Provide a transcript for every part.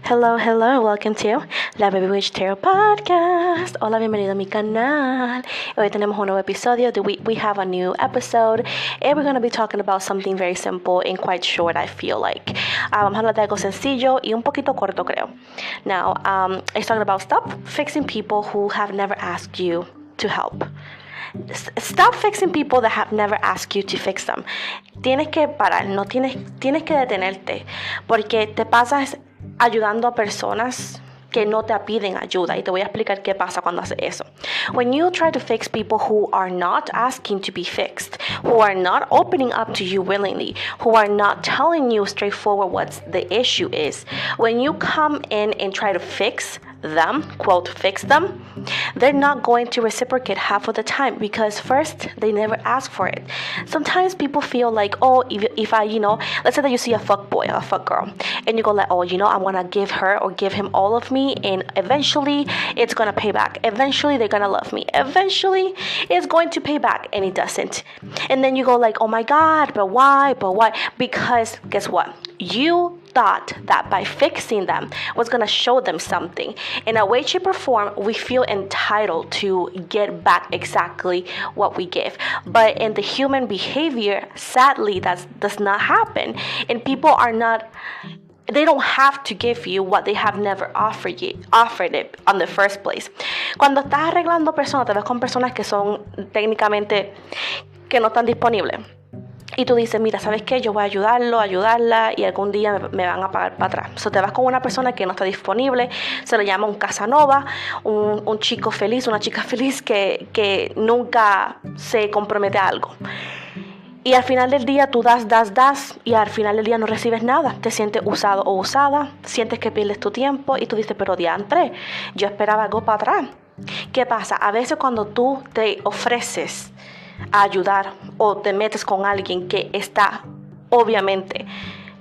Hello, welcome to la Baby Witch Tarot Podcast. Hola, bienvenido a mi canal. Hoy tenemos un nuevo episodio. We have a new episode, and we're going to be talking about something very simple and quite short, I feel like. Vamos a hablar de algo sencillo y un poquito corto, creo. Now, it's talking about stop fixing people who have never asked you to help. Stop fixing people that have never asked you to fix them. Tienes que parar, tienes que detenerte, porque te pasas ayudando a personas que no te piden ayuda, y te voy a explicar qué pasa cuando haces eso. When you try to fix people who are not asking to be fixed, who are not opening up to you willingly, who are not telling you straightforward what the issue is, when you come in and try to fix them, quote, fix them, they're not going to reciprocate half of the time, because first, they never ask for it. Sometimes people feel like, oh, if I, let's say that you see a fuck boy, a fuck girl, and you go like, oh, I'm gonna give her or give him all of me, and eventually it's gonna pay back. Eventually they're gonna love me. Eventually it's going to pay back, and it doesn't. And then you go like, oh my God, but why? Because guess what? You thought that by fixing them was going to show them something. In a way, shape, or form, we feel entitled to get back exactly what we give. But in the human behavior, sadly, that does not happen. And people they don't have to give you what they have never offered it on the first place. Cuando estás arreglando personas, te ves con personas que son técnicamente que no están disponibles. Y tú dices, mira, ¿sabes qué? Yo voy a ayudarla, y algún día me van a pagar para atrás. So te vas con una persona que no está disponible, se le llama un Casanova, un chico feliz, una chica feliz que nunca se compromete a algo. Y al final del día tú das, y al final del día no recibes nada. Te sientes usado o usada, sientes que pierdes tu tiempo, y tú dices, pero diantre, yo esperaba algo para atrás. ¿Qué pasa? A veces cuando tú te ofreces a ayudar o te metes con alguien que está obviamente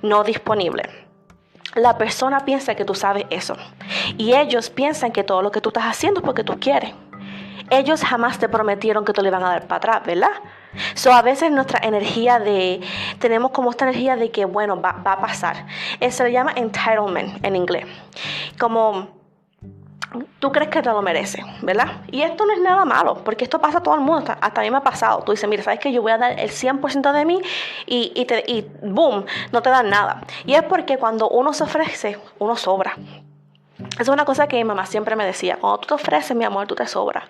no disponible, la persona piensa que tú sabes eso, y ellos piensan que todo lo que tú estás haciendo es porque tú quieres. Ellos jamás te prometieron que te lo iban a dar para atrás, ¿verdad? So, a veces tenemos como esta energía de que, bueno, va a pasar. Eso se le llama entitlement en inglés. Como tú crees que te lo mereces, ¿verdad? Y esto no es nada malo, porque esto pasa a todo el mundo, hasta a mí me ha pasado. Tú dices, mira, ¿sabes qué? Yo voy a dar el 100% de mí, y boom, no te dan nada. Y es porque cuando uno se ofrece, uno sobra. Es una cosa que mi mamá siempre me decía: cuando tú te ofreces, mi amor, tú te sobras.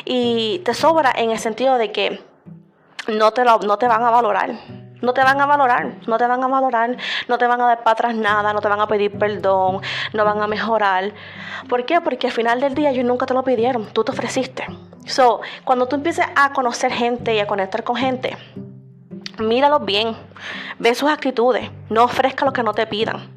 Y te sobra en el sentido de que no te van a valorar. No te van a valorar, no te van a dar para atrás nada, no te van a pedir perdón, no van a mejorar. ¿Por qué? Porque al final del día ellos nunca te lo pidieron, tú te ofreciste. So, cuando tú empieces a conocer gente y a conectar con gente, míralos bien, ve sus actitudes, no ofrezca lo que no te pidan.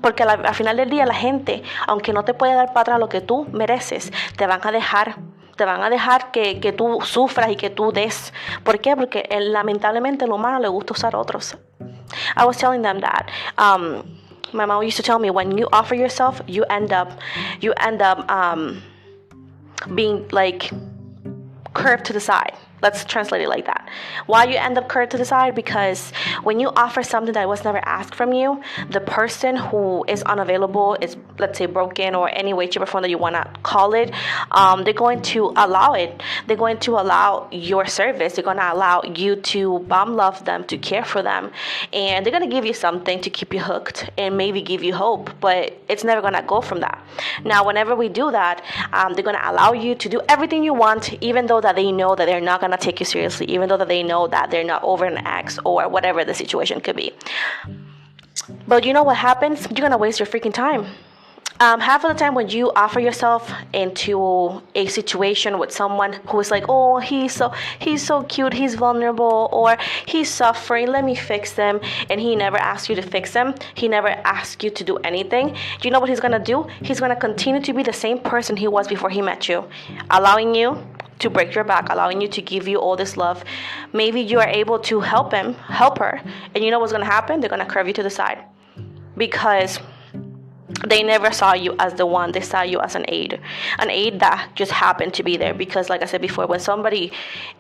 Porque al final del día la gente, aunque no te puede dar para atrás lo que tú mereces, te van a dejar que tú sufras y que tú des. ¿Por qué? Porque lamentablemente al humano le gusta usar otros. I was telling them that my mom used to tell me, when you offer yourself, you end up being like curved to the side. Let's translate it like that. Why you end up curved to the side? Because when you offer something that was never asked from you, the person who is unavailable, is, let's say, broken, or any way, shape, or form that you want to call it, they're going to allow it. They're going to allow your service. They're going to allow you to love them, to care for them. And they're going to give you something to keep you hooked and maybe give you hope, but it's never going to go from that. Now, whenever we do that, they're going to allow you to do everything you want, even though that they know that they're not going to take you seriously, even though that they know that they're not over an ex or whatever the situation could be. But you know what happens? You're gonna waste your freaking time. Half of the time when you offer yourself into a situation with someone who is like, oh, he's so cute, he's vulnerable, or he's suffering, let me fix him, and he never asks you to fix him, he never asks you to do anything, you know what he's gonna do? He's gonna continue to be the same person he was before he met you, allowing you to break your back, allowing you to give you all this love. Maybe you are able to help her, and you know what's gonna happen? They're gonna curve you to the side, because They never saw you as the one. They saw you as an aid that just happened to be there. Because like I said before, when somebody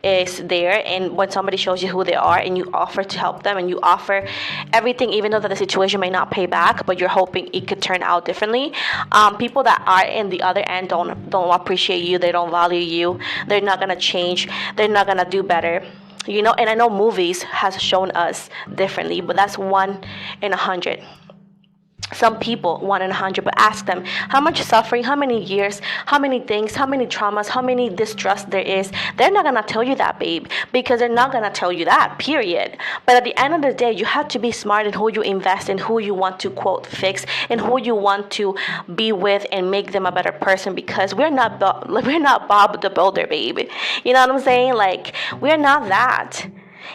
is there and when somebody shows you who they are and you offer to help them and you offer everything, even though that the situation may not pay back, but you're hoping it could turn out differently, people that are in the other end don't appreciate you. They don't value you. They're not gonna change. They're not gonna do better. You know, and I know movies has shown us differently, but that's 1 in 100. Some people 1 in 100, but ask them how much suffering, how many years, how many things, how many traumas, how many distrust there is. They're not gonna tell you that, babe, because they're not gonna tell you that, period. But at the end of the day, you have to be smart in who you invest in, who you want to quote fix, and who you want to be with and make them a better person. Because we're not Bob the Builder, babe. You know what I'm saying? Like, we're not that.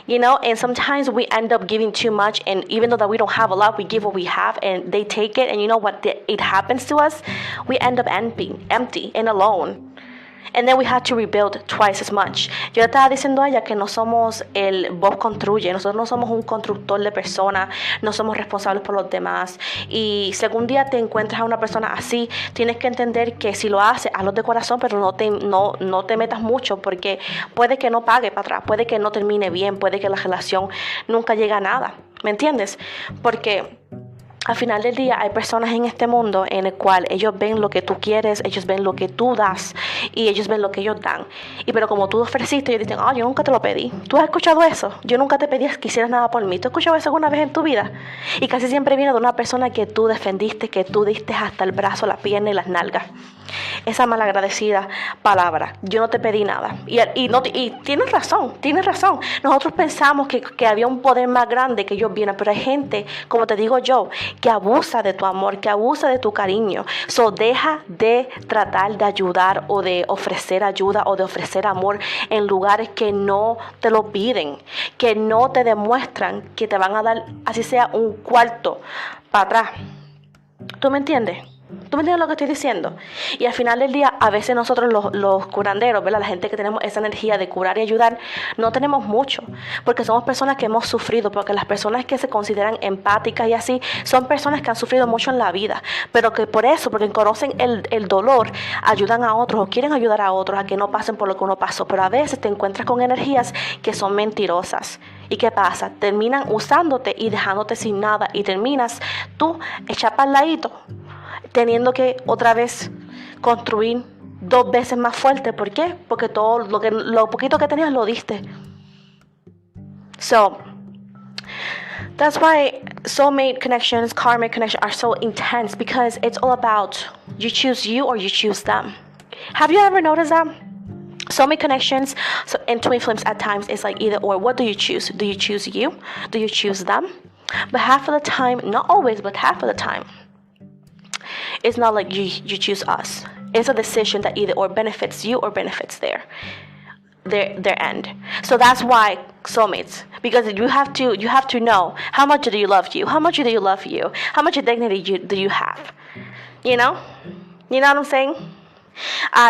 You know, and sometimes we end up giving too much, and even though that we don't have a lot, we give what we have, and they take it, and you know what it happens to us? We end up empty and alone. And then we had to rebuild twice as much. Yo estaba diciendo a ella que no somos el Bob construye, nosotros no somos un constructor de personas, no somos responsables por los demás. Y si algún día te encuentras a una persona así, tienes que entender que si lo haces, hazlo de corazón, pero no te metas mucho, porque puede que no pague para atrás, puede que no termine bien, puede que la relación nunca llegue a nada. ¿Me entiendes? Porque al final del día hay personas en este mundo en el cual ellos ven lo que tú quieres, ellos ven lo que tú das y ellos ven lo que ellos dan. Pero como tú ofreciste, ellos dicen, yo nunca te lo pedí. ¿Tú has escuchado eso? Yo nunca te pedí que hicieras nada por mí. ¿Tú has escuchado eso alguna vez en tu vida? Y casi siempre viene de una persona que tú defendiste, que tú diste hasta el brazo, la pierna y las nalgas. Esa malagradecida palabra, yo no te pedí nada. Y tienes razón. Nosotros pensamos que había un poder más grande que ellos vienen, pero hay gente, como te digo yo, que abusa de tu amor, que abusa de tu cariño. So, deja de tratar de ayudar o de ofrecer ayuda o de ofrecer amor en lugares que no te lo piden, que no te demuestran que te van a dar, así sea, un cuarto para atrás. ¿Tú me entiendes? ¿Tú me entiendes lo que estoy diciendo? Y al final del día, a veces nosotros los curanderos, ¿verdad? La gente que tenemos esa energía de curar y ayudar, no tenemos mucho. Porque somos personas que hemos sufrido. Porque las personas que se consideran empáticas y así, son personas que han sufrido mucho en la vida. Pero que por eso, porque conocen el dolor, ayudan a otros o quieren ayudar a otros a que no pasen por lo que uno pasó. Pero a veces te encuentras con energías que son mentirosas. ¿Y qué pasa? Terminan usándote y dejándote sin nada. Y terminas tú echar para el ladito, teniendo que otra vez construir 2 veces más fuerte. ¿Por qué? Porque todo lo poquito que tenías lo diste. So, that's why soulmate connections, karmic connections are so intense, because it's all about you choose you or you choose them. Have you ever noticed that? Soulmate connections and twin flames at times is like either or. What do you choose? Do you choose you? Do you choose them? But half of the time, not always, but half of the time, it's not like you choose us. It's a decision that either or benefits you or benefits their end. So that's why soulmates, because you have to know how much do you love you, how much do you love you, how much dignity do you have. You know what I'm saying?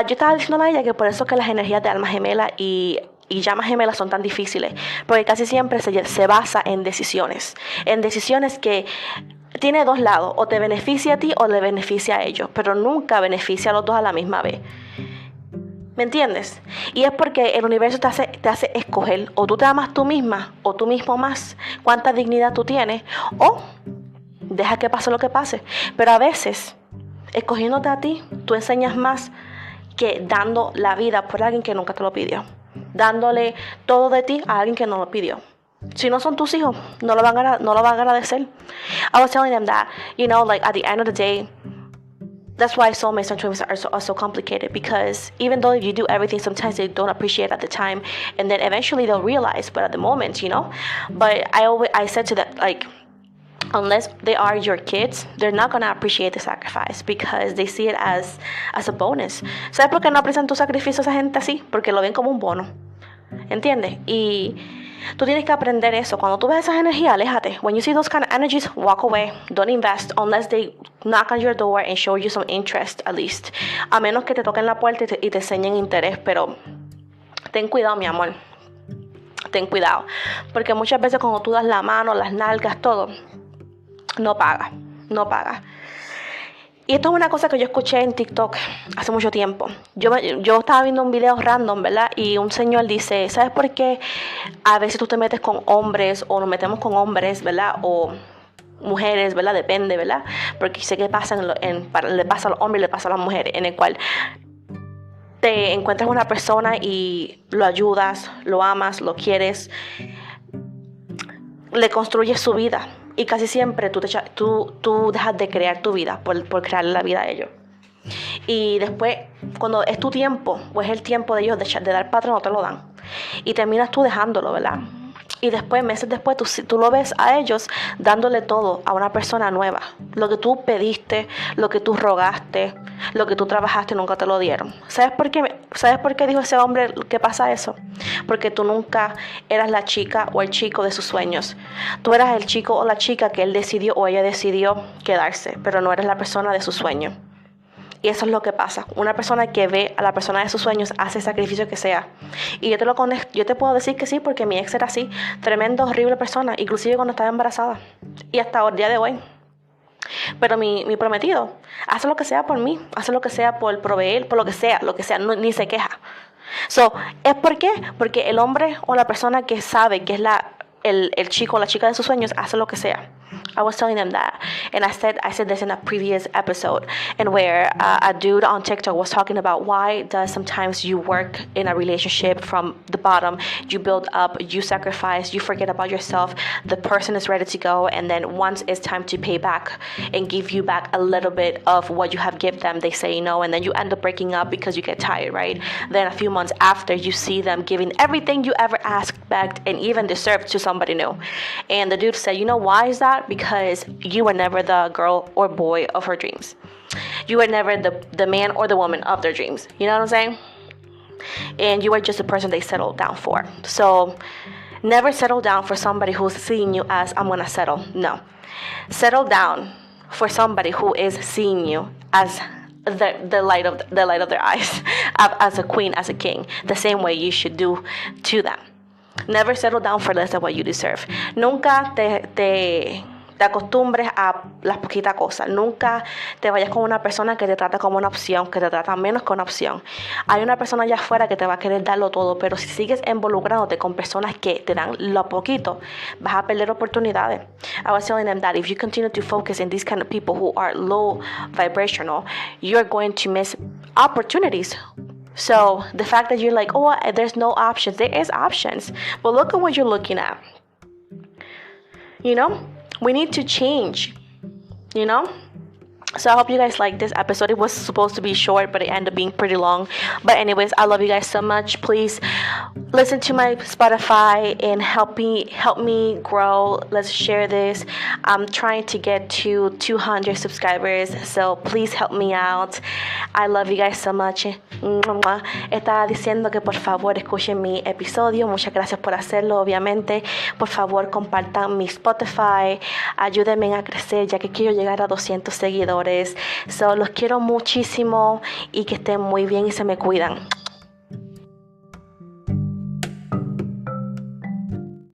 Yo estaba diciendo a ella que por eso que las energías de alma gemela y llamas gemelas son tan difíciles, porque casi siempre se basa en decisiones que tiene 2 lados, o te beneficia a ti o le beneficia a ellos, pero nunca beneficia a los dos a la misma vez. ¿Me entiendes? Y es porque el universo te hace escoger, o tú te amas tú misma, o tú mismo más, cuánta dignidad tú tienes, o deja que pase lo que pase. Pero a veces, escogiéndote a ti, tú enseñas más que dando la vida por alguien que nunca te lo pidió, dándole todo de ti a alguien que no lo pidió. Si no son tus hijos, no lo van a agradecer. I was telling them that, like at the end of the day, that's why soulmates and twins are so complicated, because even though you do everything, sometimes they don't appreciate at the time, and then eventually they'll realize, but at the moment, But I said to them, like, unless they are your kids, they're not going to appreciate the sacrifice, because they see it as a bonus. ¿Sabes por qué no aprecian tu sacrificio esa gente así? Porque lo ven como un bono. ¿Entiendes? Y tú tienes que aprender eso. Cuando tú ves esas energías, aléjate. When you see those kind of energies, walk away. Don't invest unless they knock on your door and show you some interest, at least. A menos que te toquen la puerta y te enseñen interés. Pero ten cuidado, mi amor. Ten cuidado. Porque muchas veces cuando tú das la mano, las nalgas, todo, no paga. Y esto es una cosa que yo escuché en TikTok hace mucho tiempo. Yo estaba viendo un video random, ¿verdad? Y un señor dice, ¿sabes por qué a veces tú te metes con hombres o nos metemos con hombres, ¿verdad? O mujeres, ¿verdad? Depende, ¿verdad? Porque sé que le pasa a los hombres y le pasa a las mujeres, en el cual te encuentras una persona y lo ayudas, lo amas, lo quieres, le construyes su vida. Y casi siempre tú dejas de crear tu vida por crearle la vida a ellos. Y después, cuando es tu tiempo, o es el tiempo de ellos de dar para atrás, no te lo dan. Y terminas tú dejándolo, ¿verdad? Y después, meses después, tú lo ves a ellos dándole todo a una persona nueva. Lo que tú pediste, lo que tú rogaste, lo que tú trabajaste, nunca te lo dieron. ¿Sabes por qué dijo ese hombre que pasa eso? Porque tú nunca eras la chica o el chico de sus sueños. Tú eras el chico o la chica que él decidió o ella decidió quedarse, pero no eres la persona de su sueño. Y eso es lo que pasa. Una persona que ve a la persona de sus sueños hace el sacrificio que sea. Y yo te puedo decir que sí, porque mi ex era así. Tremenda, horrible persona, inclusive cuando estaba embarazada. Y hasta el día de hoy. Pero mi prometido hace lo que sea por mí, hace lo que sea por proveer, por lo que sea, ni se queja. ¿Es por qué? Porque el hombre o la persona que sabe que es el chico o la chica de sus sueños hace lo que sea. I was telling them that, and I said this in a previous episode, and where a dude on TikTok was talking about why does sometimes you work in a relationship from the bottom, you build up, you sacrifice, you forget about yourself, the person is ready to go, and then once it's time to pay back and give you back a little bit of what you have given them, they say no, and then you end up breaking up because you get tired, right? Then a few months after, you see them giving everything you ever asked, begged, and even deserved to somebody new. And the dude said, you know why is that? Because you were never the girl or boy of her dreams. You were never the man or the woman of their dreams. You know what I'm saying? And you were just the person they settled down for. So never settle down for somebody who's seeing you as, I'm gonna settle. No. Settle down for somebody who is seeing you as the light of their eyes, as a queen, as a king, the same way you should do to them. Never settle down for less than what you deserve. Nunca te acostumbres a las poquitas cosas. Nunca te vayas con una persona que te trata como una opción, que te trata menos que una opción. Hay una persona allá afuera que te va a querer darlo todo, pero si sigues involucrándote con personas que te dan lo poquito, vas a perder oportunidades. I was telling them that if you continue to focus in these kind of people who are low vibrational, you're going to miss opportunities. So the fact that you're like, oh, there's no options, there is options, but look at what you're looking at. You know, we need to change, you know? So I hope you guys like this episode. It was supposed to be short, but it ended up being pretty long. But anyways, I love you guys so much. Please listen to my Spotify and help me grow. Let's share this. I'm trying to get to 200 subscribers, so please help me out. I love you guys so much. Estaba diciendo que por favor escuchen mi episodio. Muchas gracias por hacerlo, obviamente. Por favor, compartan mi Spotify. Ayúdenme a crecer, ya que quiero llegar a 200 seguidores. So, los quiero muchísimo y que estén muy bien y se me cuidan.